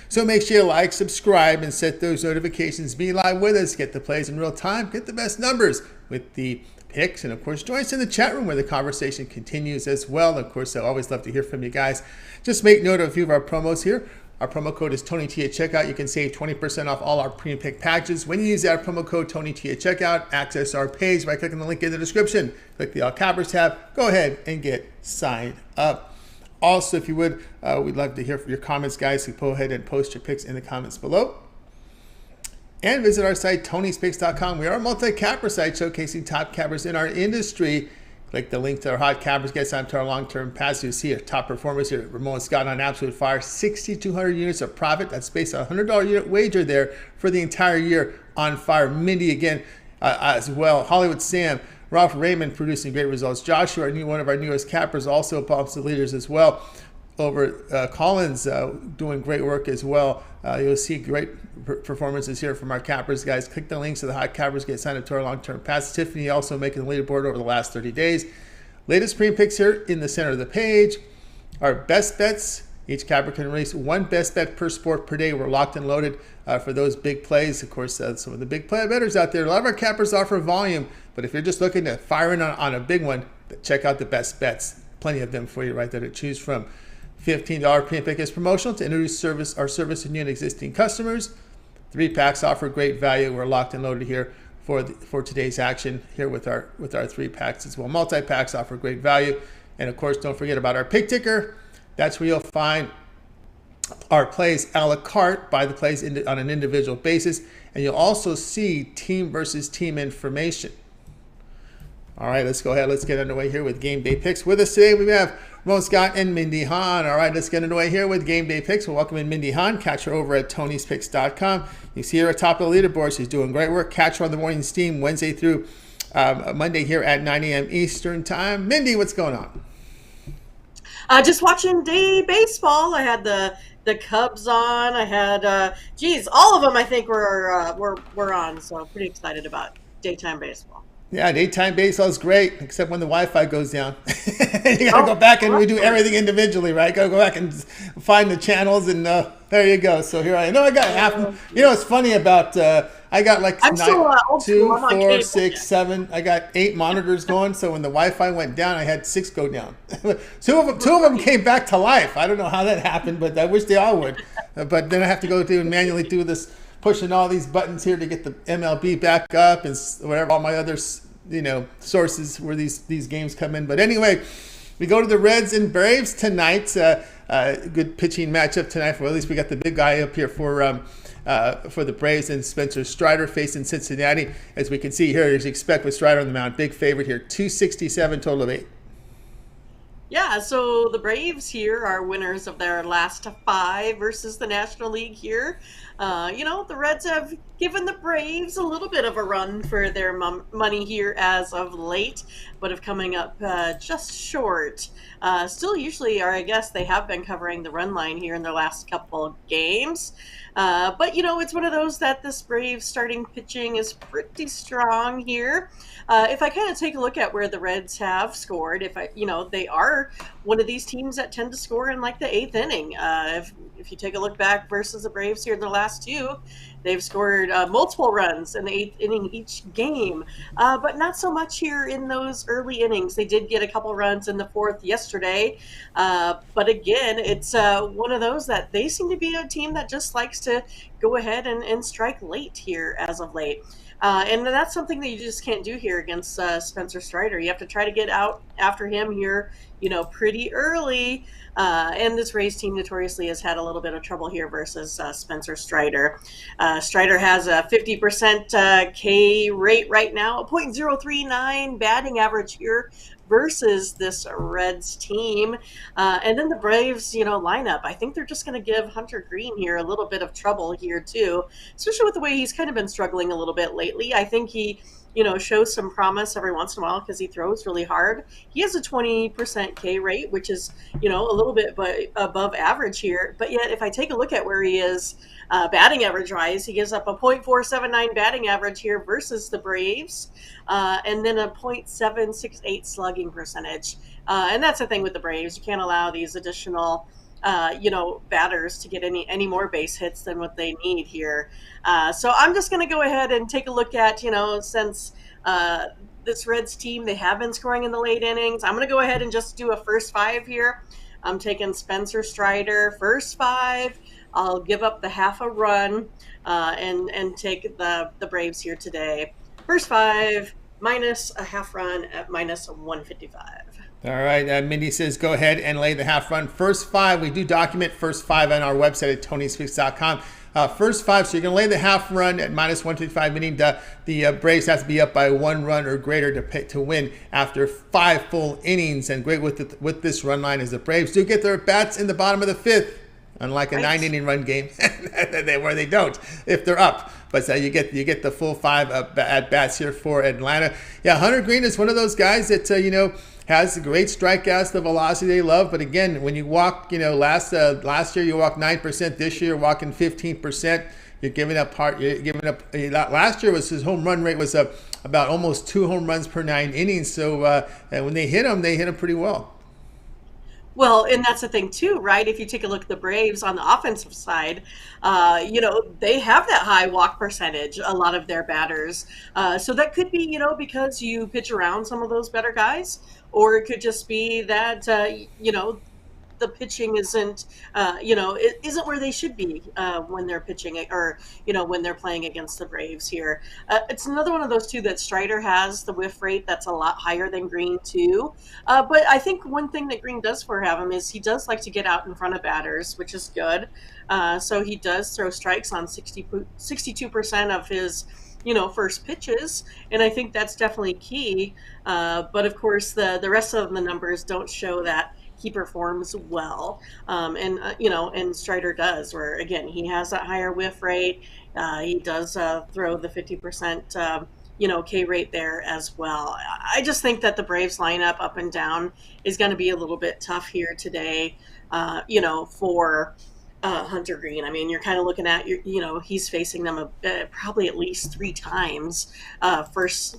So make sure you like, subscribe, and set those notifications. Be live with us. Get the plays in real time. Get the best numbers with the picks. And, of course, join us in the chat room where the conversation continues as well. Of course, I always love to hear from you guys. Just make note of a few of our promos here. Our promo code is TonyT at checkout. You can save 20% off all our premium pick packages. When you use that promo code TonyT at checkout, access our page by clicking the link in the description. Click the All Cappers tab. Go ahead and get signed up. Also, if you would, we'd love to hear from your comments, guys. So go ahead and post your picks in the comments below. And visit our site, Tony'sPicks.com. We are a multi-capper site showcasing top cappers in our industry. Click the link to our hot cappers, get signed to our long-term pass. You'll see our top performers here. Ramon Scott on absolute fire, 6,200 units of profit. That's based on a $100 unit wager there for the entire year on fire. Mindy again as well. Hollywood Sam. Ralph Raymond producing great results. Joshua, one of our newest cappers, also bumps the leaders as well. Over Collins doing great work as well. You'll see great performances here from our cappers, guys. Click the links to the hot cappers, get signed up to our long-term pass. Tiffany also making the leaderboard over the last 30 days. Latest premium picks here in the center of the page. Our best bets. Each capper can release one best bet per sport per day. We're locked and loaded for those big plays. Of course, some of the big play bettors out there. A lot of our cappers offer volume, but if you're just looking to fire in on a big one, check out the best bets. Plenty of them for you right there to choose from. $15 premium pick is promotional to introduce our service to new and existing customers. 3 packs offer great value. We're locked and loaded here for today's action here with our 3 packs as well. Multi-packs offer great value. And of course, don't forget about our pick ticker. That's where you'll find our plays a la carte, by the plays on an individual basis. And you'll also see team versus team information. All right, let's go ahead. Let's get underway here with Game Day Picks. With us today, we have Ramon Scott and Mindy Hahn. All right, let's get underway here with Game Day Picks. We'll welcome in Mindy Hahn. Catch her over at Tony'sPicks.com. You see her at top of the leaderboard. She's doing great work. Catch her on the morning steam Wednesday through Monday here at 9 a.m. Eastern Time. Mindy, what's going on? Just watching day baseball. I had the Cubs on. I had, all of them I think were on. So pretty excited about daytime baseball. Yeah, daytime baseball is great, except when the Wi-Fi goes down. You got to go back and we do everything individually, right? Got to go back and find the channels, and there you go. So here I am. No, I got half. It's funny about I got like 2, 4, 6, 7. I got 8 monitors going. So when the Wi-Fi went down, I had 6 go down. two of them came back to life. I don't know how that happened, but I wish they all would. But then I have to go through and manually do this, pushing all these buttons here to get the MLB back up and whatever, all my other sources where these games come in. But anyway, we go to the Reds and Braves tonight. Good pitching matchup tonight. At least we got the big guy up here for the Braves, and Spencer Strider facing Cincinnati. As we can see here, as you expect with Strider on the mound, big favorite here, 267 total of 8. Yeah, so the Braves here are winners of their last 5 versus the National League here. The Reds have given the Braves a little bit of a run for their money here as of late, but have coming up just short. Still usually I guess they have been covering the run line here in their last couple of games. But it's one of those that this Braves starting pitching is pretty strong here. If I kind of take a look at where the Reds have scored, they are one of these teams that tend to score in like the 8th inning. If you take a look back versus the Braves here in the last 2, they've scored multiple runs in the 8th inning each game, but not so much here in those early innings. They did get a couple runs in the 4th yesterday, but again, it's one of those that they seem to be a team that just likes to go ahead and strike late here as of late. And that's something that you just can't do here against Spencer Strider. You have to try to get out after him here, pretty early. And this Rays team notoriously has had a little bit of trouble here versus Spencer Strider. Strider has a 50% K rate right now, a .039 batting average here versus this Reds team. And then the Braves, lineup, I think they're just going to give Hunter Green here a little bit of trouble here too, especially with the way he's kind of been struggling a little bit lately. I think he shows some promise every once in a while because he throws really hard. He has a 20% K rate, which is, a little bit above average here. But yet, if I take a look at where he is batting average-wise, he gives up a .479 batting average here versus the Braves, and then a .768 slugging percentage. And that's the thing with the Braves. You can't allow these additional batters to get any more base hits than what they need here. So I'm just going to go ahead and take a look at, since this Reds team, they have been scoring in the late innings. I'm going to go ahead and just do a first five here. I'm taking Spencer Strider, first five. I'll give up the half a run and take the Braves here today. First five, minus a half run at minus 155. All right, Mindy says go ahead and lay the half run. First five, we do document first five on our website at tonyspeaks.com. First five, so you're going to lay the half run at minus 155, meaning the Braves have to be up by 1 run or greater to win after 5 full innings. And great with this run line is the Braves do get their bats in the bottom of the 5th, unlike a 9-inning run game where they don't if they're up. But you get the full 5 at bats here for Atlanta. Yeah, Hunter Green is one of those guys that has great strikeouts, the velocity they love. But again, when you walk, last year you walked 9%. This year you're walking 15%. You're giving up last year was his home run rate was about almost 2 home runs per 9 innings. So and when they hit him pretty well. Well, and that's the thing too, right? If you take a look at the Braves on the offensive side, they have that high walk percentage, a lot of their batters. So that could be, because you pitch around some of those better guys, or it could just be that, the pitching isn't, it isn't where they should be when they're pitching or, when they're playing against the Braves here. It's another one of those two that Strider has the whiff rate that's a lot higher than Green too. But I think one thing that Green does for him is he does like to get out in front of batters, which is good. So he does throw strikes on 62% of his first pitches, and I think that's definitely key. But of course, the rest of the numbers don't show that he performs well. And Strider does, where again, he has that higher whiff rate. He does throw the 50%, K rate there as well. I just think that the Braves lineup up and down is going to be a little bit tough here today, for Hunter Green. I mean, you're kind of looking at, he's facing them probably at least 3 times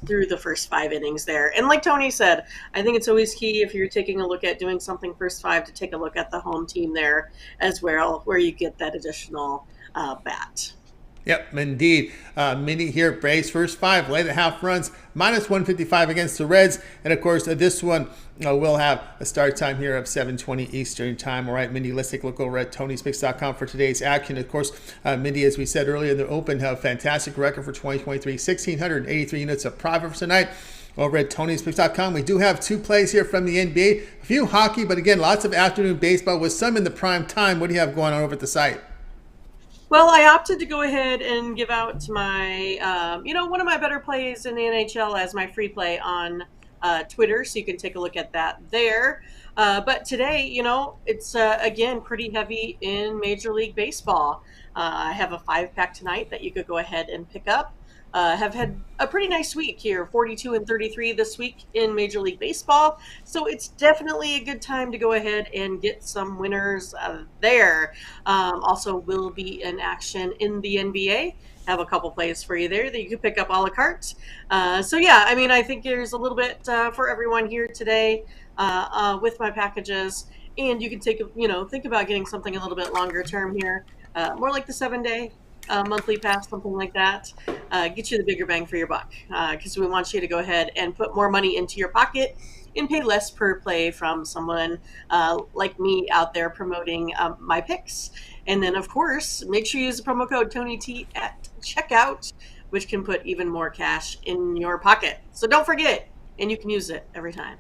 through the first 5 innings there. And like Tony said, I think it's always key if you're taking a look at doing something first 5 to take a look at the home team there as well, where you get that additional bat. Yep, indeed. Mindy here, Braves first 5, lay the half runs, minus 155 against the Reds. And of course, this one will have a start time here of 7:20 Eastern time. All right, Mindy, let's take a look over at tonyspeaks.com for today's action. Of course, Mindy, as we said earlier in the open, have a fantastic record for 2023, 1,683 units of profit for tonight. Over at tonyspeaks.com, we do have 2 plays here from the NBA, a few hockey, but again, lots of afternoon baseball with some in the prime time. What do you have going on over at the site? Well, I opted to go ahead and give out my, one of my better plays in the NHL as my free play on Twitter, so you can take a look at that there. But today, it's, again, pretty heavy in Major League Baseball. I have a 5-pack tonight that you could go ahead and pick up. Have had a pretty nice week here, 42 and 33 this week in Major League Baseball. So it's definitely a good time to go ahead and get some winners there. Also will be in action in the NBA. Have a couple plays for you there that you can pick up a la carte. So yeah, I mean, I think there's a little bit for everyone here today with my packages. And you can think about getting something a little bit longer term here, more like the 7-day. Monthly pass, something like that, get you the bigger bang for your buck, because we want you to go ahead and put more money into your pocket and pay less per play from someone like me out there promoting my picks. And then, of course, make sure you use the promo code TonyT at checkout, which can put even more cash in your pocket. So don't forget, and you can use it every time.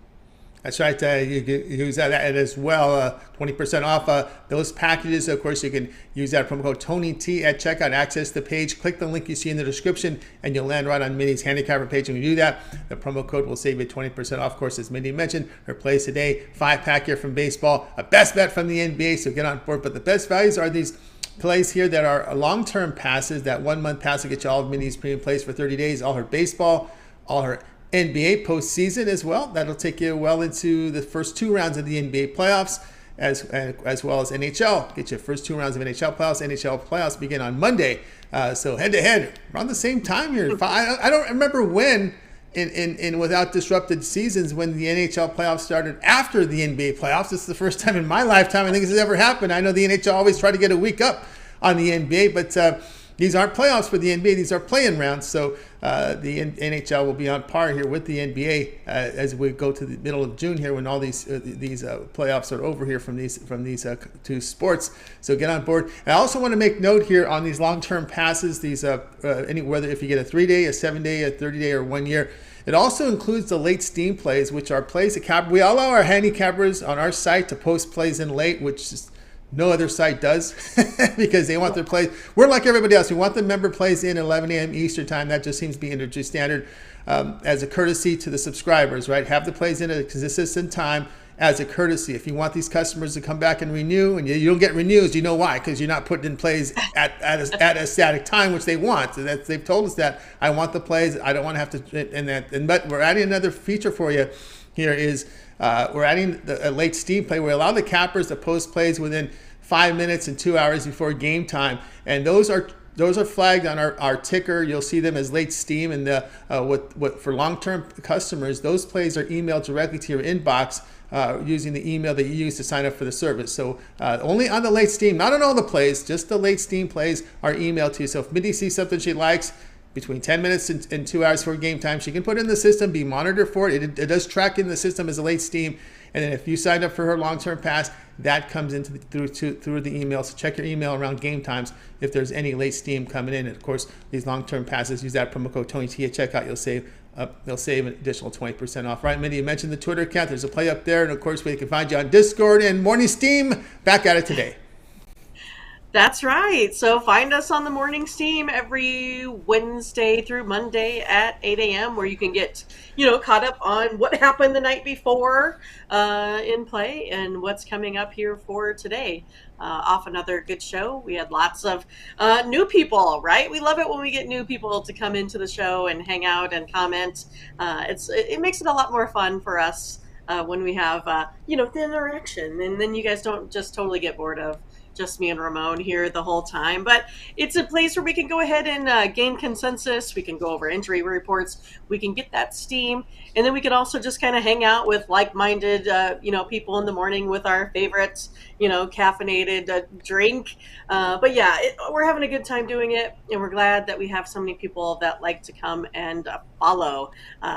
That's right. You can use that as well. 20% off those packages. Of course, you can use that promo code TonyT at checkout. Access the page. Click the link you see in the description, and you'll land right on Mindy's handicapper page. And when you do that, the promo code will save you 20% off. Of course, as Mindy mentioned, her plays today, 5-pack here from baseball, a best bet from the NBA. So get on board. But the best values are these plays here that are long-term passes. That 1-month pass will get you all of Mindy's premium plays for 30 days. All her baseball, all her NBA postseason as well. That'll take you well into the first 2 rounds of the NBA playoffs, as well as NHL. Get your first 2 rounds of NHL playoffs. NHL playoffs begin on Monday. So head-to-head around the same time here. I don't remember when in without disrupted seasons when the NHL playoffs started after the NBA playoffs. This is the first time in my lifetime I think this has ever happened. I know the NHL always try to get a week up on the NBA, but these aren't playoffs for the NBA. These are play-in rounds. So the NHL will be on par here with the NBA as we go to the middle of June here, when all these playoffs are over here from these two sports. So get on board. And I also want to make note here on these long-term passes. These whether if you get a 3-day, a 7-day, a 30-day, or 1 year. It also includes the late steam plays, which are plays that we allow our handicappers on our site to post plays in late, which is no other site does because they want their plays. We're like everybody else. We want the member plays in at 11 a.m. Eastern time. That just seems to be industry standard as a courtesy to the subscribers, right? Have the plays in at a consistent time as a courtesy. If you want these customers to come back and renew, and you don't get renews, you know why? Because you're not putting in plays at a static time, which they want. So they've told us that. I want the plays. I don't want to have to. But we're adding another feature for you here is we're adding a late steam play. We allow the cappers to post plays within 5 minutes and 2 hours before game time, and those are flagged on our ticker. You'll see them as late steam, and what for long-term customers, those plays are emailed directly to your inbox using the email that you use to sign up for the service. So only on the late steam, not on all the plays, just the late steam plays are emailed to you. So if Mindy sees something she likes between 10 minutes and 2 hours before game time, she can put it in the system, be monitored for it. It does track in the system as a late steam. And then if you signed up for her long-term pass, that comes into through the email. So check your email around game times if there's any late steam coming in. And of course, these long-term passes, use that promo code TonyT at checkout. They'll save an additional 20% off. Right, Mindy, you mentioned the Twitter account. There's a play up there. And of course, we can find you on Discord and Morning Steam. Back at it today. That's right. So find us on the Morning Steam every Wednesday through Monday at 8 a.m. where you can get, caught up on what happened the night before in play and what's coming up here for today. Off another good show. We had lots of new people, right? We love it when we get new people to come into the show and hang out and comment. It makes it a lot more fun for us when we have, the interaction. And then you guys don't just totally get bored of just me and Ramon here the whole time. But it's a place where we can go ahead and gain consensus. We can go over injury reports. We can get that steam. And then we can also just kind of hang out with like-minded, people in the morning with our favorite, caffeinated drink. But yeah, we're having a good time doing it. And we're glad that we have so many people that like to come and follow.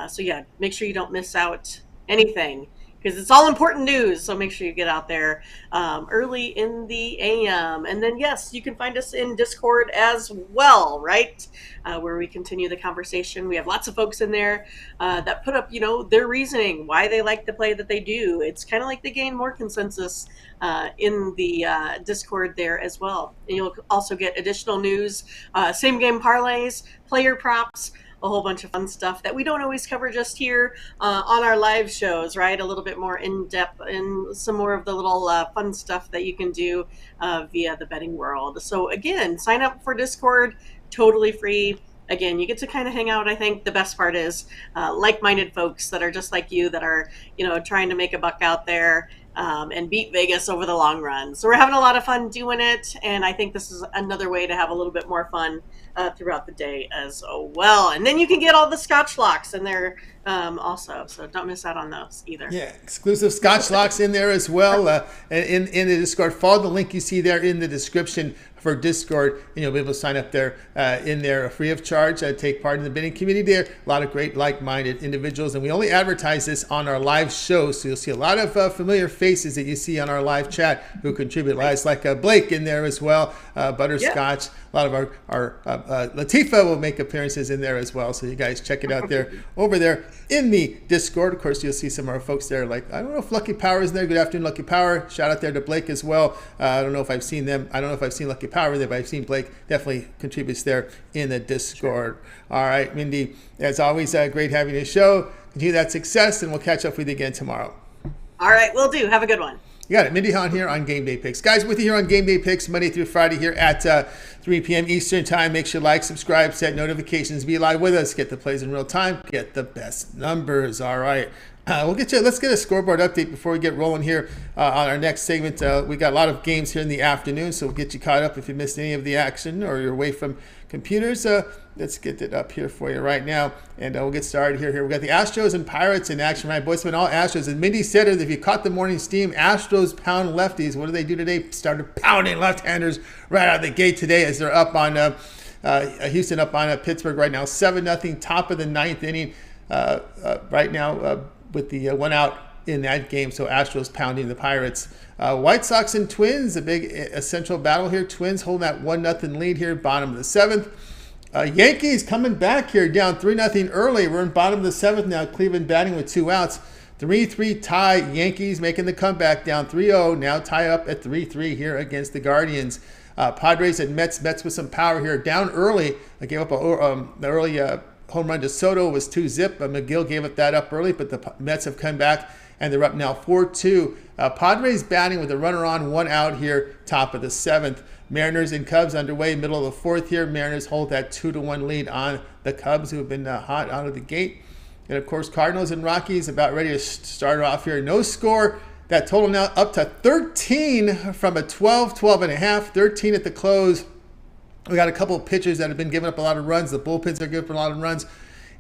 So yeah, make sure you don't miss out anything, because it's all important news. So make sure you get out there early in the AM. And then, yes, you can find us in Discord as well, right? Where we continue the conversation. We have lots of folks in there that put up, their reasoning, why they like the play that they do. It's kind of like they gain more consensus in the Discord there as well. And you'll also get additional news, same game parlays, player props, a whole bunch of fun stuff that we don't always cover just here on our live shows, right? A little bit more in depth and some more of the little fun stuff that you can do via the betting world. So again, sign up for Discord, totally free. Again, you get to kind of hang out. I think the best part is like-minded folks that are just like you, that are, trying to make a buck out there and beat Vegas over the long run. So we're having a lot of fun doing it. And I think this is another way to have a little bit more fun throughout the day as well. And then you can get all the Scotch locks in there also. So don't miss out on those either. Yeah, exclusive Scotch locks in there as well. In the Discord, follow the link you see there in the description for Discord, and you'll be able to sign up there in there free of charge. Take part in the bidding community there. A lot of great like-minded individuals, and we only advertise this on our live show, so you'll see a lot of familiar faces that you see on our live chat who contribute. Guys like Blake in there as well, Butterscotch. A lot of our Latifah will make appearances in there as well, so you guys check it out there over there in the Discord. Of course, you'll see some of our folks there. Like, I don't know if Lucky Power is there. Good afternoon, Lucky Power. Shout out there to Blake as well. I don't know if I've seen them. I don't know if I've seen Lucky Power there, but I've seen Blake definitely contributes there in the Discord. All right, Mindy, as always, great having you show. Continue that success, and we'll catch up with you again tomorrow. All right, will do. Have a good one. You got it. Mindy Hahn here on Game Day Picks. Guys, with you here on Game Day Picks, Monday through Friday here at 3 p.m. Eastern Time. Make sure you like, subscribe, set notifications, be live with us, get the plays in real time, get the best numbers. All right. Let's get a scoreboard update before we get rolling here on our next segment. We got a lot of games here in the afternoon, so we'll get you caught up if you missed any of the action or you're away from computers. Let's get it up here for you right now, and we'll get started here. We got the Astros and Pirates in action, right? Boys, been all Astros. And Mindy said it, if you caught the morning steam, Astros pound lefties. What do they do today? Started pounding left-handers right out of the gate today as they're up on Houston, up on Pittsburgh right now, 7-0, top of the ninth inning right now. With the one out in that game, so Astros pounding the Pirates. White Sox and Twins, a big essential battle here. Twins holding that 1-0 lead here, bottom of the seventh. Yankees coming back here, down 3-0 early. We're in bottom of the seventh now. Cleveland batting with 2 outs. 3-3 tie. Yankees making the comeback, down 3-0. Now tie up at 3-3 here against the Guardians. Padres and Mets. Mets with some power here, down early. I gave up the early home run to Soto, was 2-zip. McGill gave it that up early, but the Mets have come back, and they're up now 4-2. Padres batting with a runner on, 1 out here, top of the seventh. Mariners and Cubs underway, middle of the fourth here. Mariners hold that 2-1 lead on the Cubs, who have been hot out of the gate. And, of course, Cardinals and Rockies about ready to start off here. No score. That total now up to 13 from a 12.5, 13 at the close. We got a couple of pitchers that have been giving up a lot of runs. The bullpens are giving up a lot of runs,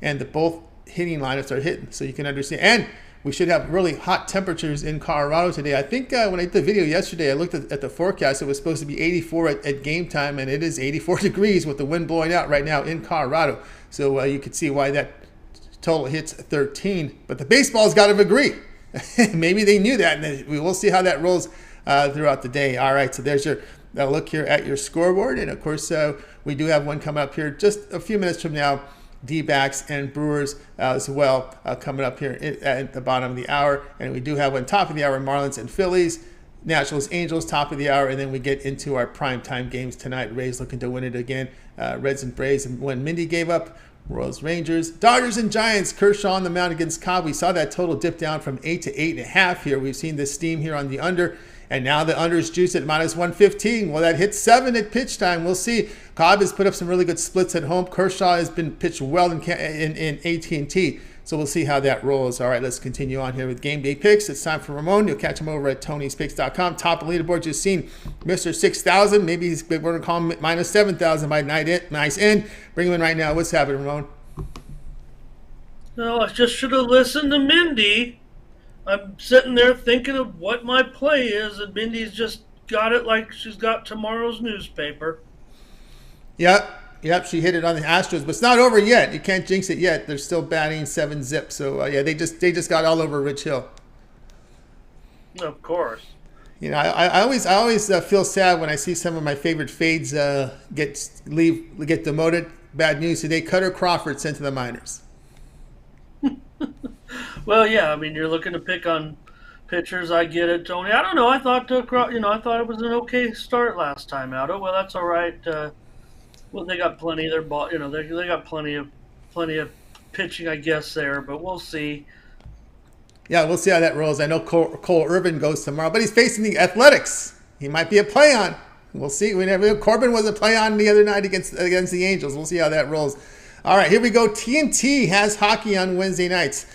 and both hitting lineups are hitting, so you can understand. And we should have really hot temperatures in Colorado today. I think when I did the video yesterday, I looked at the forecast. It was supposed to be 84 at game time, and it is 84 degrees with the wind blowing out right now in Colorado. So you could see why that total hits 13. But the baseball's got to agree. Maybe they knew that, and we will see how that rolls throughout the day. All right, so there's your look here at your scoreboard. And, of course, we do have one coming up here just a few minutes from now. D-backs and Brewers as well coming up here at the bottom of the hour. And we do have one top of the hour, Marlins and Phillies. Nationals, Angels, top of the hour. And then we get into our primetime games tonight. Rays looking to win it again. Reds and Braves. And when Mindy gave up, Royals, Rangers, Dodgers, and Giants. Kershaw on the mound against Cobb. We saw that total dip down from 8 to 8.5 here. We've seen this steam here on the under. And now the under is juiced at -115. Well, that hits 7 at pitch time. We'll see. Cobb has put up some really good splits at home. Kershaw has been pitched well in AT&T. So we'll see how that rolls. All right, let's continue on here with game day picks. It's time for Ramon. You'll catch him over at Tony'sPicks.com. Top of the leaderboard, you've seen Mr. 6,000. Maybe we're going to call him -7,000 by nice end. Bring him in right now. What's happening, Ramon? No, I just should have listened to Mindy. I'm sitting there thinking of what my play is, and Mindy's just got it like she's got tomorrow's newspaper. Yep, she hit it on the Astros, but it's not over yet. You can't jinx it yet. They're still batting 7-zip. So they just got all over Rich Hill. Of course. You know, I always feel sad when I see some of my favorite fades get demoted. Bad news today. Cutter Crawford sent to the minors. Well, yeah, I mean, you're looking to pick on pitchers. I get it, Tony. I don't know. I thought I thought it was an okay start last time out. Oh, well, that's all right. Well, they got plenty of their ball. You know, they got plenty of pitching, I guess, there. But we'll see. Yeah, we'll see how that rolls. I know Cole Irvin goes tomorrow, but he's facing the Athletics. He might be a play on. We'll see. Corbin was a play on the other night against the Angels. We'll see how that rolls. All right, here we go. TNT has hockey on Wednesday nights.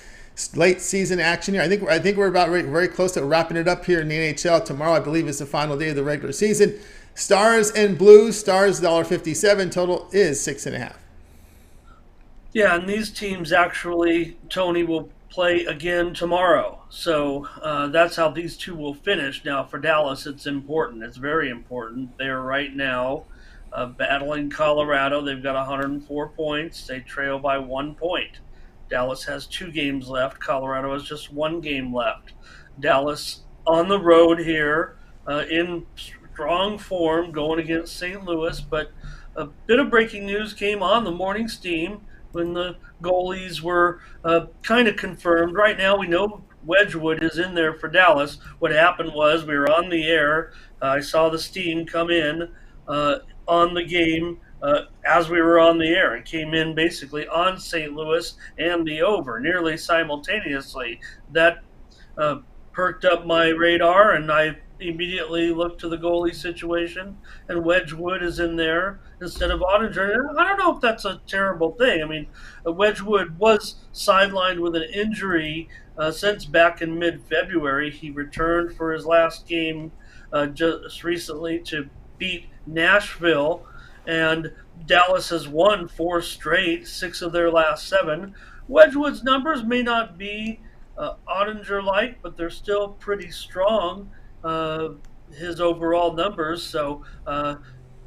Late season action here. I think we're about very close to wrapping it up here in the NHL. Tomorrow, I believe, is the final day of the regular season. Stars and Blues. Stars $1.57. Total is 6.5. Yeah, and these teams actually, Tony, will play again tomorrow. So that's how these two will finish. Now, for Dallas, it's important. It's very important. They're right now battling Colorado. They've got 104 points. They trail by 1 point. Dallas has 2 games left. Colorado has just 1 game left. Dallas on the road here in strong form going against St. Louis. But a bit of breaking news came on the morning steam when the goalies were kind of confirmed. Right now we know Wedgwood is in there for Dallas. What happened was we were on the air. I saw the steam come in on the game as we were on the air. It came in basically on St. Louis and the over nearly simultaneously. That perked up my radar, and I immediately looked to the goalie situation, and Wedgwood is in there instead of Ottinger. I don't know if that's a terrible thing. I mean, Wedgwood was sidelined with an injury since back in mid-February. He returned for his last game just recently to beat Nashville, and Dallas has won 4 straight, 6 of their last 7. Wedgwood's numbers may not be Ottinger-like, but they're still pretty strong. His overall numbers, so I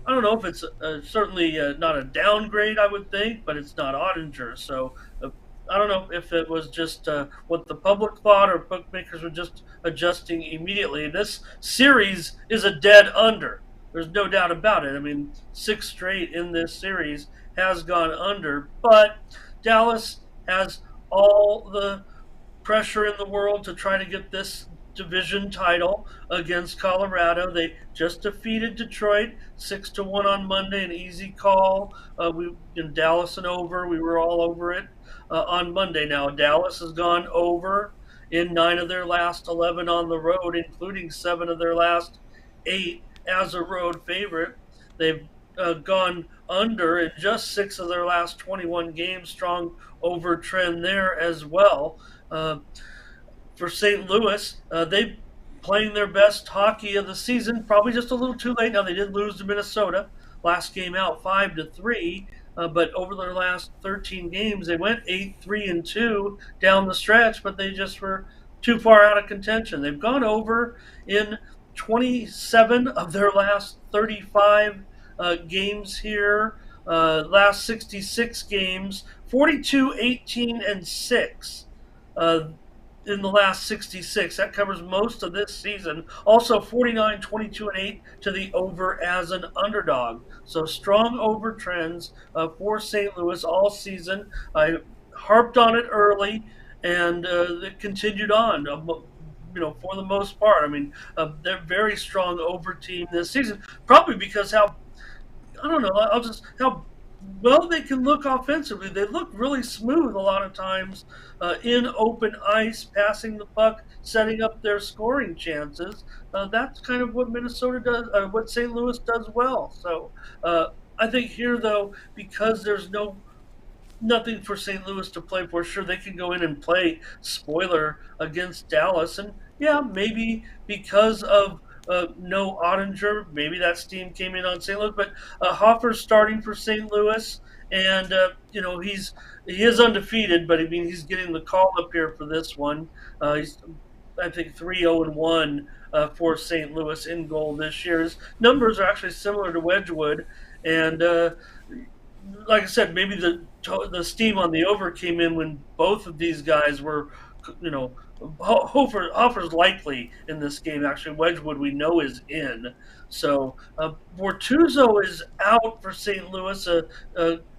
don't know if it's certainly not a downgrade, I would think, but it's not Ottinger. So I don't know if it was just what the public thought or bookmakers were just adjusting immediately. This series is a dead under. There's no doubt about it. I mean, 6 straight in this series has gone under, but Dallas has all the pressure in the world to try to get this division title against Colorado. They just defeated Detroit 6-1 on Monday, an easy call. We in Dallas and over. We were all over it on Monday. Now Dallas has gone over in 9 of their last 11 on the road, including 7 of their last 8 as a road favorite. They've gone under in just 6 of their last 21 games. Strong over trend there as well. For St. Louis, they playing their best hockey of the season. Probably just a little too late. Now they did lose to Minnesota last game out 5-3, but over their last 13 games they went 8-3-2 down the stretch, but they just were too far out of contention. They've gone over in 27 of their last 35 games here. Last 66 games, 42-18-6. In the last 66. That covers most of this season. Also 49-22-8 to the over as an underdog. So strong over trends for St. Louis all season. I harped on it early, and it continued on. For the most part. I mean, they're very strong over team this season. Probably because how well they can look offensively. They look really smooth a lot of times in open ice, passing the puck, setting up their scoring chances. That's kind of what Minnesota does, what St. Louis does well. So I think here, though, because there's nothing for St. Louis to play for, sure, they can go in and play spoiler against Dallas. And, yeah, maybe because of no Ottinger, maybe that steam came in on St. Louis, but Hoffer's starting for St. Louis, and he is undefeated, but I mean he's getting the call up here for this one. He's I think 3-0-1 for St. Louis in goal this year. His numbers are actually similar to Wedgwood, and like I said, maybe the steam on the over came in when both of these guys were, Hoffer's likely in this game. Actually, Wedgwood we know is in. So Bortuzzo is out for St. Louis, a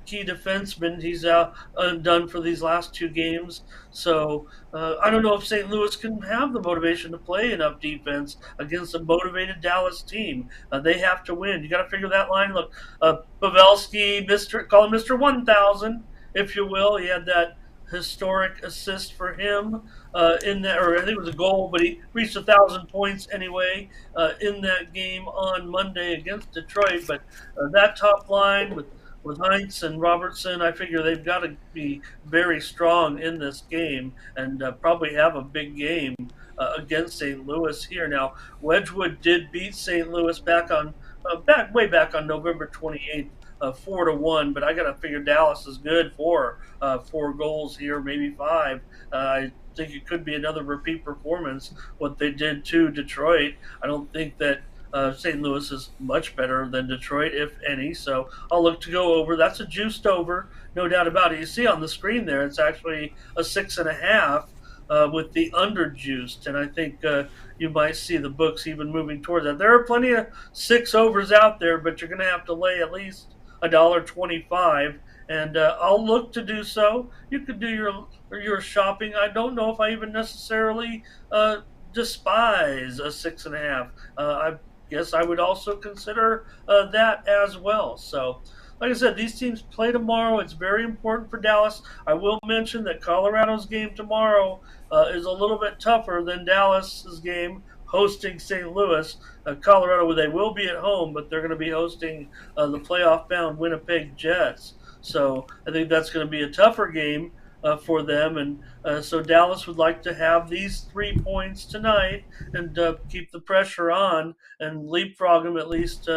key defenseman. He's out undone for these last 2 games. So I don't know if St. Louis can have the motivation to play enough defense against a motivated Dallas team. They have to win. You got to figure that line. Look, Pavelski, call him Mr. 1000, if you will. He had that historic assist for him in that, or I think it was a goal, but he reached 1,000 points anyway in that game on Monday against Detroit. But that top line with Heinz and Robertson, I figure they've got to be very strong in this game and probably have a big game against St. Louis here. Now, Wedgwood did beat St. Louis way back on November 28th. 4-1, but I got to figure Dallas is good for 4 goals here, maybe 5. I think it could be another repeat performance, what they did to Detroit. I don't think that St. Louis is much better than Detroit, if any, so I'll look to go over. That's a juiced over, no doubt about it. You see on the screen there, it's actually a 6.5 with the under juiced, and I think you might see the books even moving towards that. There are plenty of 6 overs out there, but you're going to have to lay at least $1.25, and I'll look to do so. You could do your shopping. I don't know if I even necessarily despise a 6.5. I guess I would also consider that as well. So, like I said, these teams play tomorrow. It's very important for Dallas. I will mention that Colorado's game tomorrow is a little bit tougher than Dallas's game hosting St. Louis. Colorado, they will be at home, but they're going to be hosting the playoff-bound Winnipeg Jets. So I think that's going to be a tougher game for them. And so Dallas would like to have these 3 points tonight and keep the pressure on and leapfrog them at least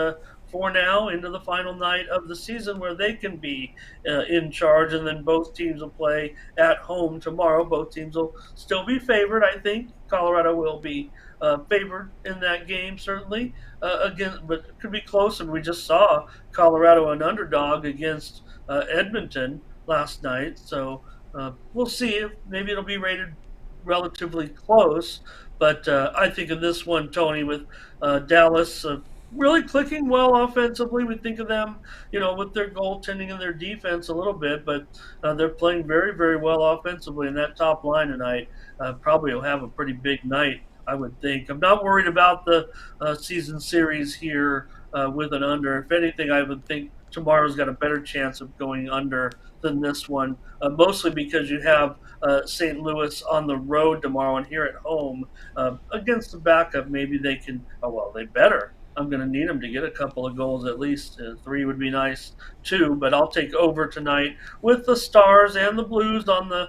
for now into the final night of the season where they can be in charge. And then both teams will play at home tomorrow. Both teams will still be favored, I think. Colorado will be favored in that game, certainly. Again, but it could be close. And we just saw Colorado an underdog against Edmonton last night. So we'll see if maybe it'll be rated relatively close. But I think in this one, Tony, with Dallas really clicking well offensively, we think of them, with their goaltending and their defense a little bit, but they're playing very, very well offensively. And that top line tonight probably will have a pretty big night, I would think. I'm not worried about the season series here with an under. If anything, I would think tomorrow's got a better chance of going under than this one, mostly because you have St. Louis on the road tomorrow and here at home against the backup. Maybe they can, they better. I'm going to need them to get a couple of goals at least. 3 would be nice too, but I'll take over tonight with the Stars and the Blues on the,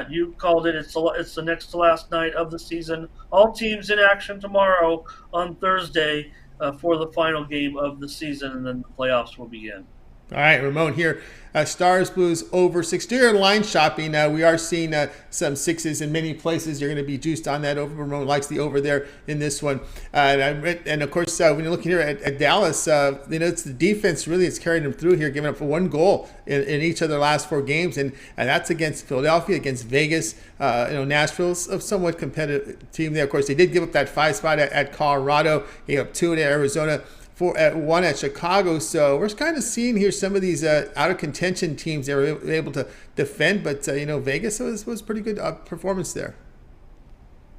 you called it. It's the next to last night of the season. All teams in action tomorrow on Thursday for the final game of the season, and then the playoffs will begin. All right, Ramon here. Stars, Blues, over 6. During line shopping, we are seeing some 6s in many places. You're going to be juiced on that over. Ramon likes the over there in this one. And of course, when you're looking here at Dallas, it's the defense really is carrying them through here, giving up 1 goal in each of their last 4 games. And that's against Philadelphia, against Vegas. Nashville's a somewhat competitive team there. Of course, they did give up that 5 spot at Colorado. Gave up 2 at Arizona. 1 at Chicago. So we're kind of seeing here some of these out of contention teams that were able to defend, but Vegas was pretty good performance there.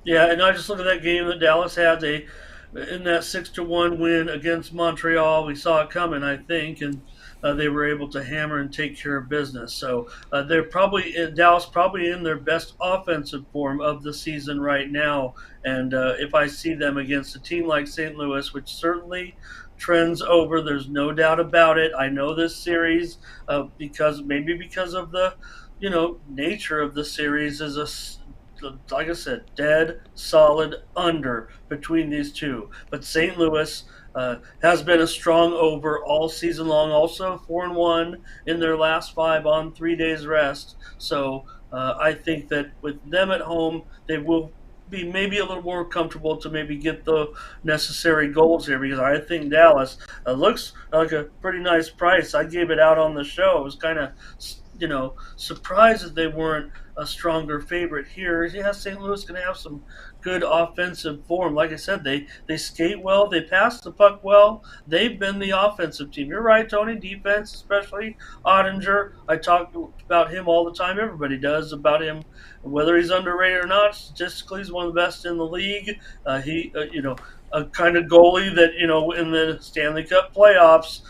Yeah, and I just look at that game that Dallas had. In that 6-1 win against Montreal, we saw it coming, I think, and they were able to hammer and take care of business. So they're Dallas probably in their best offensive form of the season right now. And if I see them against a team like St. Louis, which certainly trends over, there's no doubt about it. I know this series because of the nature of the series is like I said, dead solid under between these two. But St. Louis has been a strong over all season long. Also 4-1 in their last 5 on 3 days rest. So I think that with them at home, they will be maybe a little more comfortable to maybe get the necessary goals here, because I think Dallas looks like a pretty nice price. I gave it out on the show. I was kind of surprised that they weren't a stronger favorite here. Yeah, St. Louis going to have some good offensive form. Like I said, they skate well, they pass the puck well. They've been the offensive team. You're right, Tony. Defense, especially Ottinger. I talk about him all the time. Everybody does about him, whether he's underrated or not. Statistically, he's one of the best in the league. A kind of goalie that in the Stanley Cup playoffs,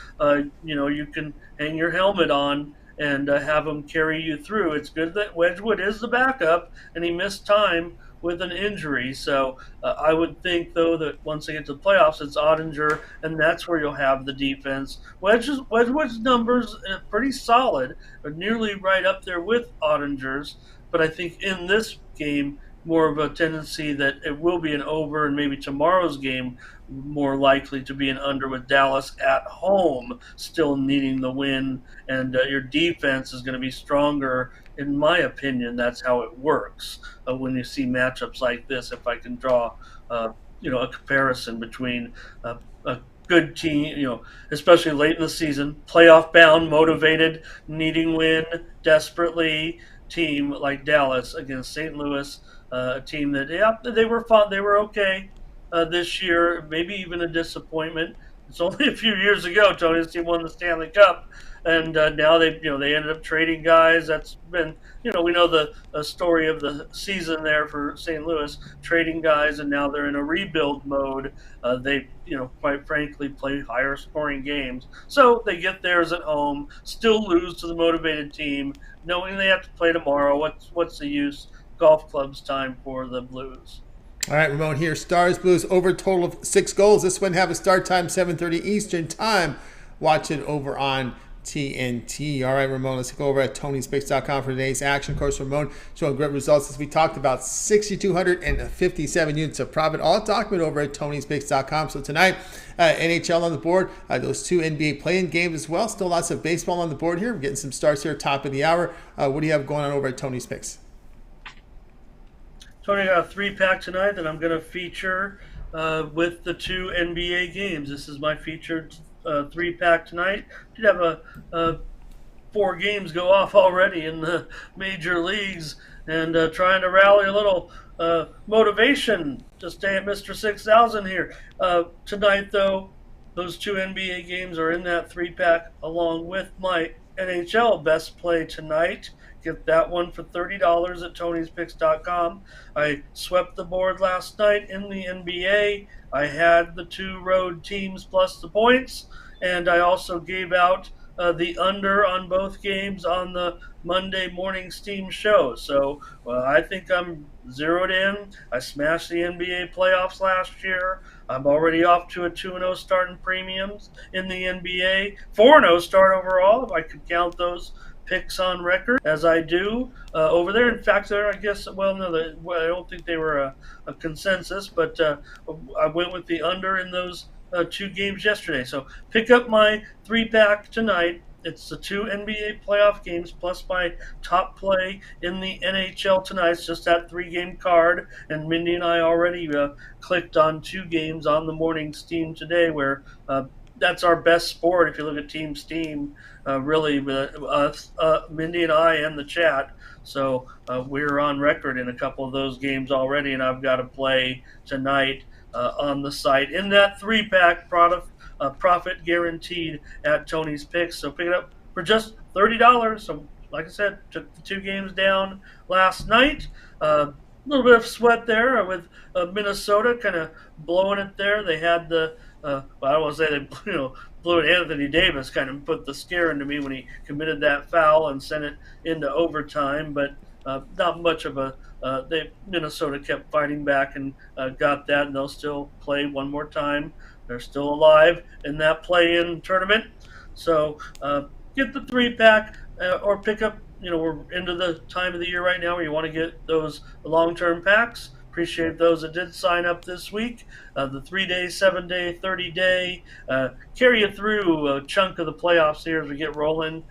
you can hang your helmet on and have him carry you through. It's good that Wedgwood is the backup, and he missed time with an injury. So I would think, though, that once they get to the playoffs, it's Ottinger, and that's where you'll have the defense. Wedgwood's numbers are pretty solid, are nearly right up there with Ottinger's, but I think in this game, more of a tendency that it will be an over, and maybe tomorrow's game more likely to be an under, with Dallas at home still needing the win, and your defense is going to be stronger. In my opinion, that's how it works when you see matchups like this. If I can draw a comparison between a good team, especially late in the season, playoff bound, motivated, needing win desperately team like Dallas against St. Louis, a team that they were fun, they were okay this year, maybe even a disappointment. It's only a few years ago Tony, this team won the Stanley Cup, and now they ended up trading guys. That's been we know the story of the season there for St. Louis, trading guys, and now they're in a rebuild mode. They quite frankly play higher scoring games, so they get theirs at home, still lose to the motivated team, knowing they have to play tomorrow. What's the use? Golf club's time for the Blues. All right, Ramon here. Stars, Blues, over a total of 6 goals. This one have a start time 7:30 Eastern time. Watch it over on TNT. All right, Ramon, let's go over at Tony'sPicks.com for today's action. Of course, Ramon showing great results as we talked about 6,257 units of profit, all documented over at Tony'sPicks.com. So tonight, NHL on the board, those 2 NBA play-in games as well. Still lots of baseball on the board here. We're getting some starts here, top of the hour. What do you have going on over at Tony's Picks? Tony, I got a 3-pack tonight that I'm going to feature with the 2 NBA games. This is my featured 3-pack tonight. Did have 4 games go off already in the major leagues, and trying to rally a little motivation to stay at Mr. 6,000 here. Tonight, though, those 2 NBA games are in that 3-pack along with my NHL best play tonight. Get that one for $30 at Tony'sPicks.com. I swept the board last night in the NBA. I had the 2 road teams plus the points, and I also gave out the under on both games on the Monday morning Steam show. So I think I'm zeroed in. I smashed the NBA playoffs last year. I'm already off to a 2-0 start in premiums in the NBA. 4-0 start overall, if I could count those picks on record as I do over there. In fact, I guess, well, no, I don't think they were a consensus, but I went with the under in those 2 games yesterday. So pick up my 3-pack tonight. It's the 2 NBA playoff games plus my top play in the NHL tonight. It's just that 3-game card. And Mindy and I already clicked on 2 games on the morning Steam today, where that's our best sport. If you look at Team Steam, really, us, Mindy and I, and the chat. So we're on record in a couple of those games already, and I've got a play tonight on the site in that 3-pack profit guaranteed at Tony's Picks. So pick it up for just $30. So like I said, took the 2 games down last night. A little bit of sweat there with Minnesota kind of blowing it there. They had the well, I don't want to say they blew it. Anthony Davis kind of put the scare into me when he committed that foul and sent it into overtime, but not much of a Minnesota kept fighting back and got that, and they'll still play one more time. They're still alive in that play-in tournament. So get the 3-pack or pick up. We're into the time of the year right now where you want to get those long-term packs. Appreciate those that did sign up this week. The 3-day, 7-day, 30-day, carry you through a chunk of the playoffs here as we get rolling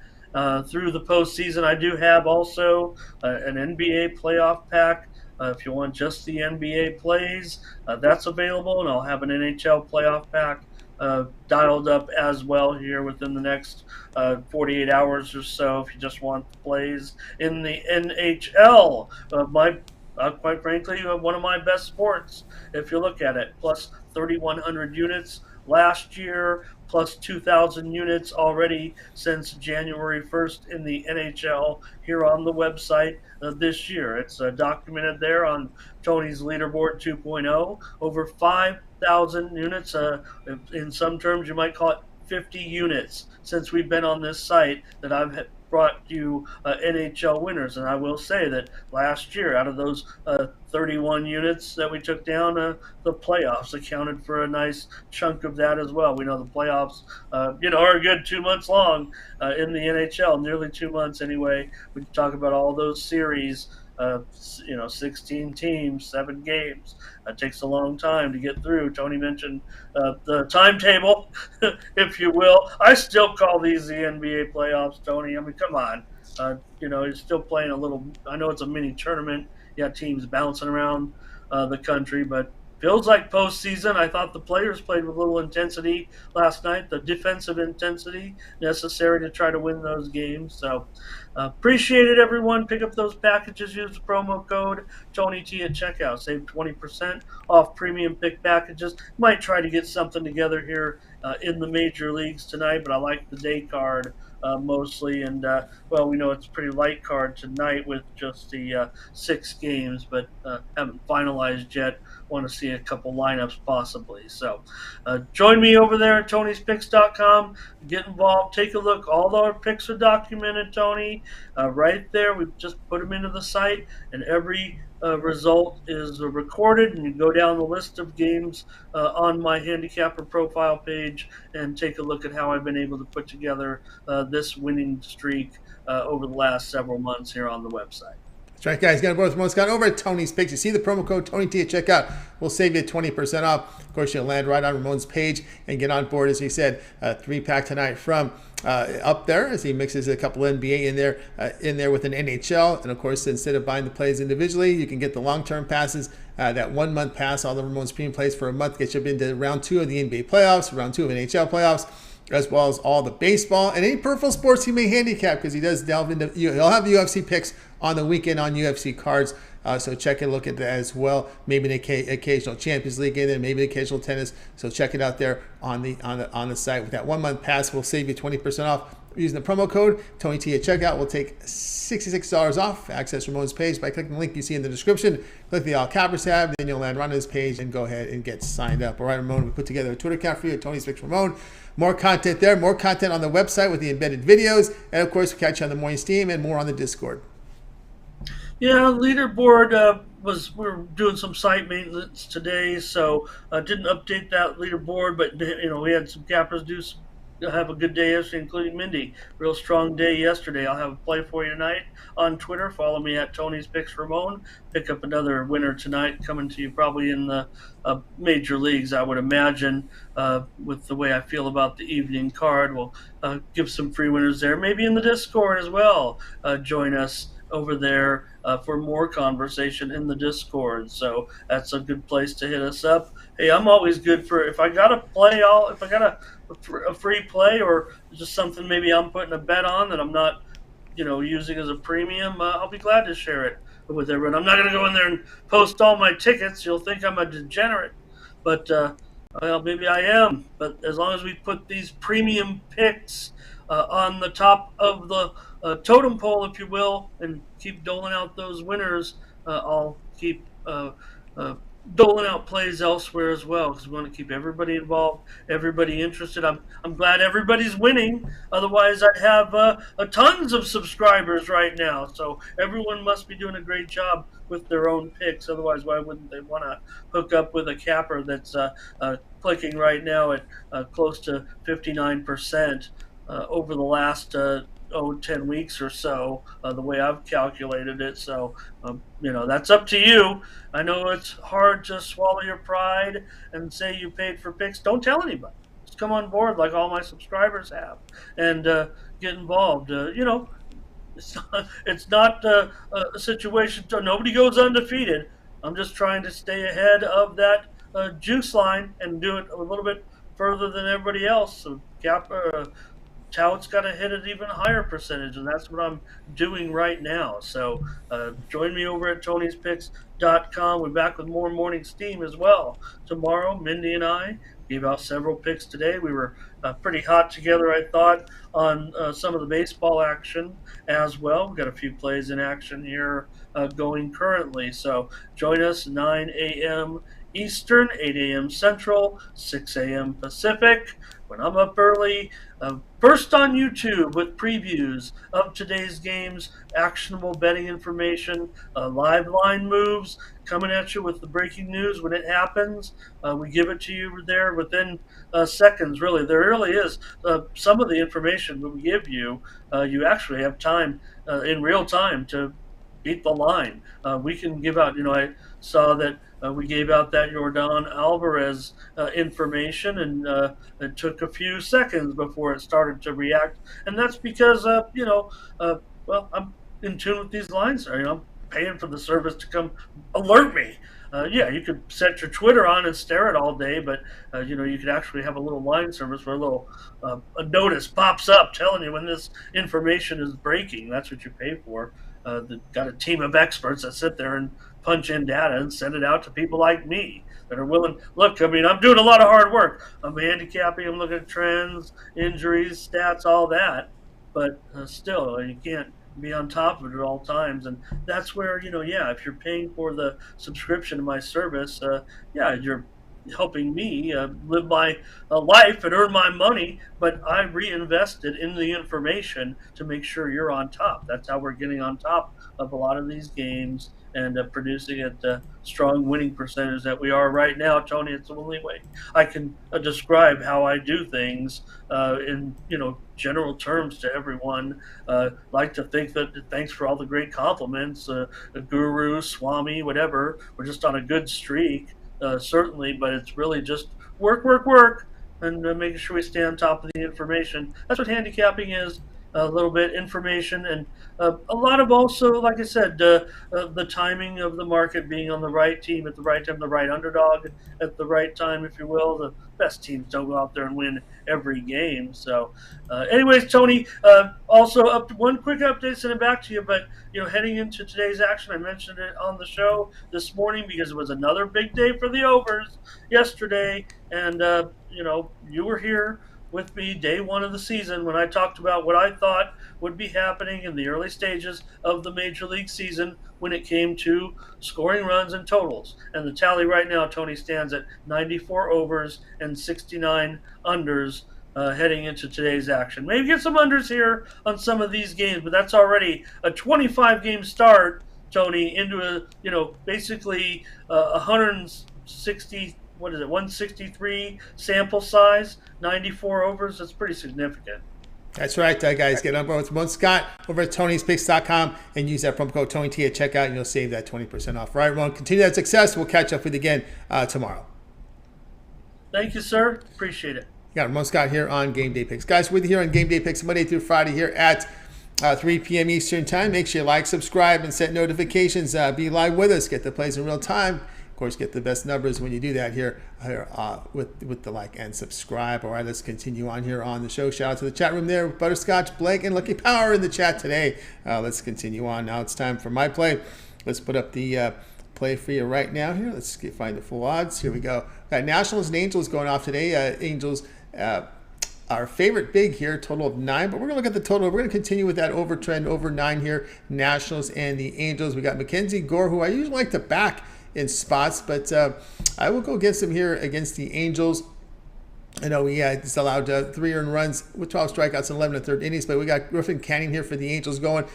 through the postseason. I do have also an NBA playoff pack. If you want just the NBA plays, that's available, and I'll have an NHL playoff pack dialed up as well here within the next 48 hours or so if you just want the plays in the NHL. Quite frankly, one of my best sports, if you look at it, plus 3,100 units last year, plus 2,000 units already since January 1st in the NHL here on the website this year. It's documented there on Tony's Leaderboard 2.0, over 5,000 units. In some terms, you might call it 50 units since we've been on this site that I've brought you NHL winners. And I will say that last year, out of those 31 units that we took down, the playoffs accounted for a nice chunk of that as well. We know the playoffs, are a good 2 months long in the NHL, nearly 2 months anyway. We talk about all those series. 16 teams, 7 games. It takes a long time to get through. Tony mentioned the timetable, if you will. I still call these the NBA playoffs, Tony. I mean, come on. You're still playing a little. I know it's a mini tournament. You got teams bouncing around the country, but feels like postseason. I thought the players played with a little intensity last night, the defensive intensity necessary to try to win those games. So appreciate it, everyone. Pick up those packages. Use the promo code TonyT at checkout. Save 20% off premium pick packages. Might try to get something together here in the major leagues tonight, but I like the day card mostly. And, we know it's a pretty light card tonight with just the 6 games, but haven't finalized yet. Want to see a couple lineups possibly. So join me over there at Tony'sPicks.com. Get involved. Take a look. All our picks are documented, Tony. Right there. We've just put them into the site, and every result is recorded, and you go down the list of games on my handicapper profile page and take a look at how I've been able to put together this winning streak over the last several months here on the website. That's right, guys. Got both Ramon's got over at Tony's Picks. You see the promo code TonyT at checkout. We'll save you 20% off. Of course, you'll land right on Ramon's page and get on board, as he said, a 3-pack tonight from up there, as he mixes a couple NBA in there with an NHL. And of course, instead of buying the plays individually, you can get the long-term passes. That 1 month pass, all the Ramon's premium plays for a month, gets you up into round 2 of the NBA playoffs, round 2 of NHL playoffs, as well as all the baseball and any peripheral sports he may handicap, because he does delve into. He'll have the UFC picks on the weekend on UFC cards. So check and look at that as well. Maybe an occasional Champions League in there, maybe occasional tennis. So check it out there on the site. With that 1 month pass, we'll save you 20% off using the promo code TonyT at checkout. We'll take $66 off. Access Ramon's page by clicking the link you see in the description. Click the All Cappers tab, then you'll land right on his page and go ahead and get signed up. All right, Ramon, we put together a Twitter account for you at Tony's Picks Ramon. More content there, more content on the website with the embedded videos, and of course, we catch you on the morning steam and more on the Discord. Yeah, leaderboard we're doing some site maintenance today, so didn't update that leaderboard, but we had some cappers have a good day yesterday, including Mindy. Real strong day yesterday. I'll have a play for you tonight on Twitter. Follow me at Tony's Picks Ramon. Pick up another winner tonight, coming to you probably in the major leagues, I would imagine. With the way I feel about the evening card, we'll give some free winners there. Maybe in the Discord as well. Join us over there for more conversation in the Discord. So that's a good place to hit us up. Hey, I'm always good for, if I got a play, if I got a free play or just something maybe I'm putting a bet on that I'm not, using as a premium, I'll be glad to share it with everyone. I'm not going to go in there and post all my tickets. You'll think I'm a degenerate, but well, maybe I am. But as long as we put these premium picks on the top of the totem pole, if you will, and keep doling out those winners, I'll keep doling out plays elsewhere as well, because we want to keep everybody involved, everybody interested. I'm glad everybody's winning. Otherwise, I'd have tons of subscribers right now. So everyone must be doing a great job with their own picks. Otherwise, why wouldn't they want to hook up with a capper that's clicking right now at close to 59% over the last 10 weeks or so, the way I've calculated it. So, that's up to you. I know it's hard to swallow your pride and say you paid for picks. Don't tell anybody. Just come on board like all my subscribers have and get involved. It's not a situation. Nobody goes undefeated. I'm just trying to stay ahead of that juice line and do it a little bit further than everybody else. So Tout's got to hit an even higher percentage, and that's what I'm doing right now. So join me over at Tony'sPicks.com. We're back with more morning steam as well. Tomorrow, Mindy and I gave out several picks today. We were pretty hot together, I thought, on some of the baseball action as well. We've got a few plays in action here going currently. So join us 9 a.m. Eastern, 8 a.m. Central, 6 a.m. Pacific. When I'm up early, first on YouTube with previews of today's games, actionable betting information, live line moves, coming at you with the breaking news when it happens. We give it to you there within seconds, really. There really is some of the information that we give you, you actually have time in real time to beat the line. We can give out, I saw that we gave out that Yordan Alvarez information, and it took a few seconds before it started to react. And that's because, well, I'm in tune with these lines. I'm paying for the service to come alert me. Yeah, you could set your Twitter on and stare at it all day, but, you could actually have a little line service where a notice pops up telling you when this information is breaking. That's what you pay for. They've got a team of experts that sit there and punch in data and send it out to people like me that are willing. Look, I'm doing a lot of hard work. I'm handicapping, I'm looking at trends, injuries, stats, all that. But still, you can't be on top of it at all times. And that's where, if you're paying for the subscription to my service, you're helping me live my life and earn my money, but I reinvested in the information to make sure you're on top. That's how we're getting on top of a lot of these games and producing at the strong winning percentage that we are right now, Tony. It's the only way I can describe how I do things in general terms to everyone. Like to think that thanks for all the great compliments, guru, swami, whatever. We're just on a good streak, certainly, but it's really just work, work, work, and making sure we stay on top of the information. That's what handicapping is. A little bit information and a lot of also, like I said, the timing of the market, being on the right team at the right time, the right underdog at the right time, if you will. The best teams don't go out there and win every game. So, anyways, Tony, also one quick update, send it back to you. But heading into today's action, I mentioned it on the show this morning because it was another big day for the overs yesterday, and you were here with me day one of the season when I talked about what I thought would be happening in the early stages of the Major League season when it came to scoring runs and totals. And the tally right now, Tony, stands at 94 overs and 69 unders heading into today's action. Maybe get some unders here on some of these games, but that's already a 25-game start, Tony, into basically 160 163 sample size, 94 overs. That's pretty significant. That's right, guys. Get on board with Ramon Scott over at Tony'sPicks.com and use that promo code TonyT at checkout, and you'll save that 20% off. All right, Ramon, continue that success. We'll catch up with you again tomorrow. Thank you, sir. Appreciate it. Yeah, Ramon Scott here on Game Day Picks. Guys, with you here on Game Day Picks Monday through Friday here at 3 p.m. Eastern Time. Make sure you like, subscribe, and set notifications. Be live with us. Get the plays in real time. Of course, get the best numbers when you do that here with the like and subscribe. All right, let's continue on here on the show. Shout out to the chat room there with Butterscotch, Blake, and Lucky Power in the chat today. Let's continue on. Now it's time for my play. Let's put up the play for you right now here. Let's find the full odds. Here we go. Got Nationals and Angels going off today. Angels, our favorite big here, total of 9. But we're going to look at the total. We're going to continue with that over trend, over 9 here. Nationals and the Angels. We got Mackenzie Gore, who I usually like to back in spots, but I will go against him here against the Angels. I know he just allowed 3 earned runs with 12 strikeouts in 11 1/3 innings, but we got Griffin Canning here for the Angels going.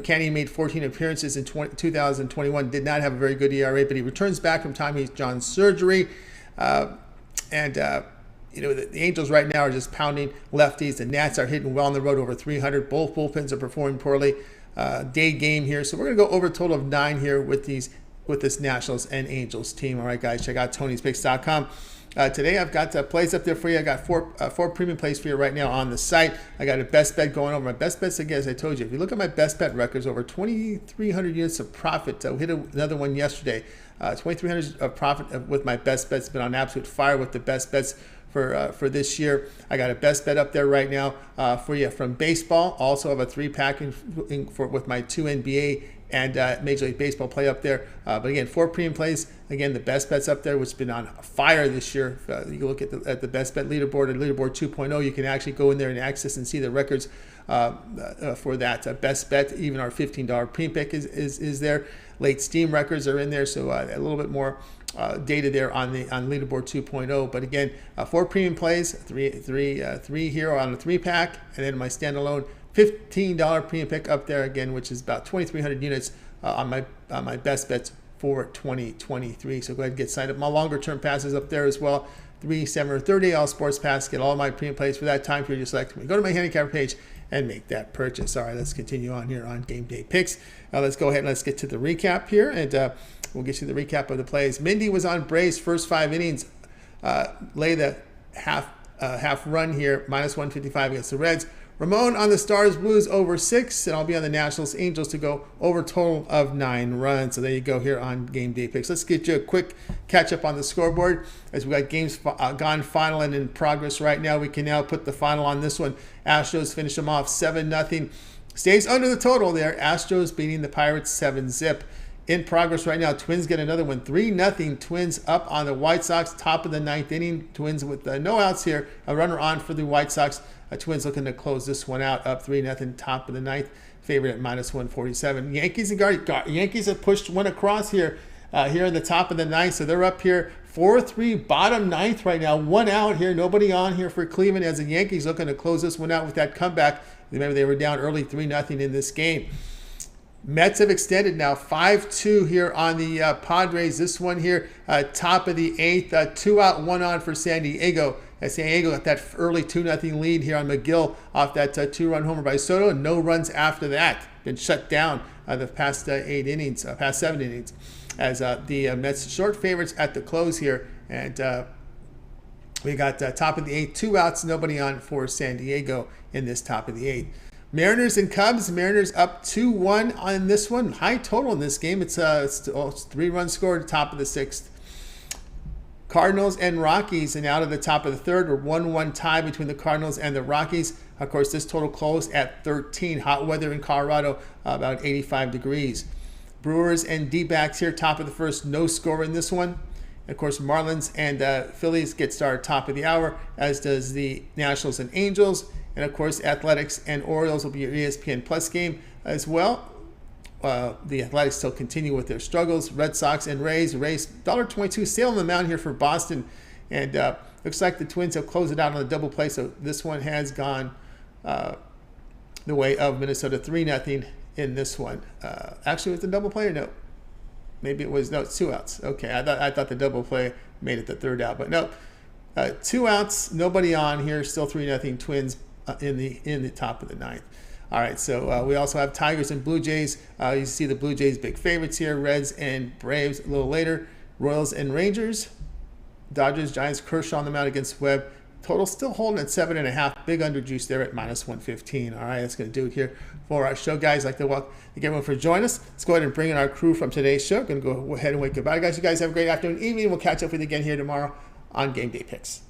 Canning made 14 appearances in 2021, did not have a very good ERA, but he returns back from Tommy John surgery. The Angels right now are just pounding lefties. The Nats are hitting well on the road, over 300. Both bullpens are performing poorly. Day game here, so we're going to go over a total of 9 here with this Nationals and Angels team. All right, guys, check out Tony'sPicks.com. Today I've got plays up there for you. I got four premium plays for you right now on the site. I got a best bet going over. My best bets, again, as I told you, if you look at my best bet records, over 2,300 units of profit. We hit another one yesterday. 2,300 of profit with my best bets. Been on absolute fire with the best bets for this year. I got a best bet up there right now for you from baseball. Also have a 3-pack with my 2 NBA and Major League Baseball play up there. But again, 4 premium plays. Again, the best bets up there, which has been on fire this year. You look at the best bet leaderboard and leaderboard 2.0. You can actually go in there and access and see the records for that best bet. Even our $15 premium pick is there. Late steam records are in there, so a little bit more data there on leaderboard 2.0. But again, 4 premium plays, three here on the 3-pack, and then my standalone $15 premium pick up there again, which is about 2,300 units on my best bets for 2023. So go ahead and get signed up. My longer term passes up there as well. 3, 7, or 30 all sports pass. Get all my premium plays for that time period you select. Go to my handicapper page and make that purchase. All right, let's continue on here on Game Day Picks. Let's go ahead and let's get to the recap here, and we'll get you the recap of the plays. Mindy was on Braves first 5 innings. Lay the half run here, -155 against the Reds. Ramon on the Stars Blues over 6, and I'll be on the Nationals Angels to go over total of 9 runs. So there you go here on Game Day Picks. Let's get you a quick catch up on the scoreboard as we got games gone final and in progress right now. We can now put the final on this one. Astros finish them off 7-0. Stays under the total there. Astros beating the Pirates 7-zip. In progress right now. Twins get another one. 3-0. Twins up on the White Sox. Top of the 9th inning. Twins with no outs here. A runner on for the White Sox. Twins looking to close this one out. Up 3-0. Top of the 9th. Favorite at -147. Yankees and Yankees have pushed one across here. here in the top of the ninth. So they're up here 4-3, bottom ninth right now. 1 out here. Nobody on here for Cleveland as the Yankees looking to close this one out with that comeback. Remember, they were down early 3-0 in this game. Mets have extended now 5-2 here on the Padres. This one here, top of the eighth, 2 out, 1 on for San Diego. As San Diego got that early 2-0 lead here on McGill off that 2-run homer by Soto. No runs after that. Been shut down the past 7 innings. As the Mets short favorites at the close here. And we got top of the eighth, 2 outs, nobody on for San Diego in this top of the eighth. Mariners and Cubs. Mariners up 2-1 on this one. High total in this game. It's 3 runs scored, top of the sixth. Cardinals and Rockies, and out of the top of the third, a 1-1 tie between the Cardinals and the Rockies. Of course, this total closed at 13. Hot weather in Colorado, about 85 degrees. Brewers and D-backs here, top of the first, no score in this one. Of course, Marlins and Phillies get started top of the hour, as does the Nationals and Angels. And of course, Athletics and Orioles will be your ESPN Plus game as well. The Athletics still continue with their struggles. Red Sox and Rays. $1.22 sail on the mound here for Boston. And looks like the Twins have closed it out on a double play. So this one has gone the way of Minnesota 3-0 in this one. Actually, was it a double play or no? Maybe it was, no, it's 2 outs. Okay, I thought the double play made it the third out, but no. 2 outs, nobody on here, still 3-0 Twins in the top of the ninth. All right, so we also have Tigers and Blue Jays. You see the Blue Jays big favorites here. Reds and Braves a little later. Royals and Rangers. Dodgers, Giants, Kershaw on the mound against Webb. Total still holding at 7.5. Big under juice there at -115. All right, that's going to do it here for our show, guys. I'd like to thank everyone for joining us. Let's go ahead and bring in our crew from today's show. Going to go ahead and wait goodbye, guys. You guys have a great afternoon, evening. We'll catch up with you again here tomorrow on Game Day Picks.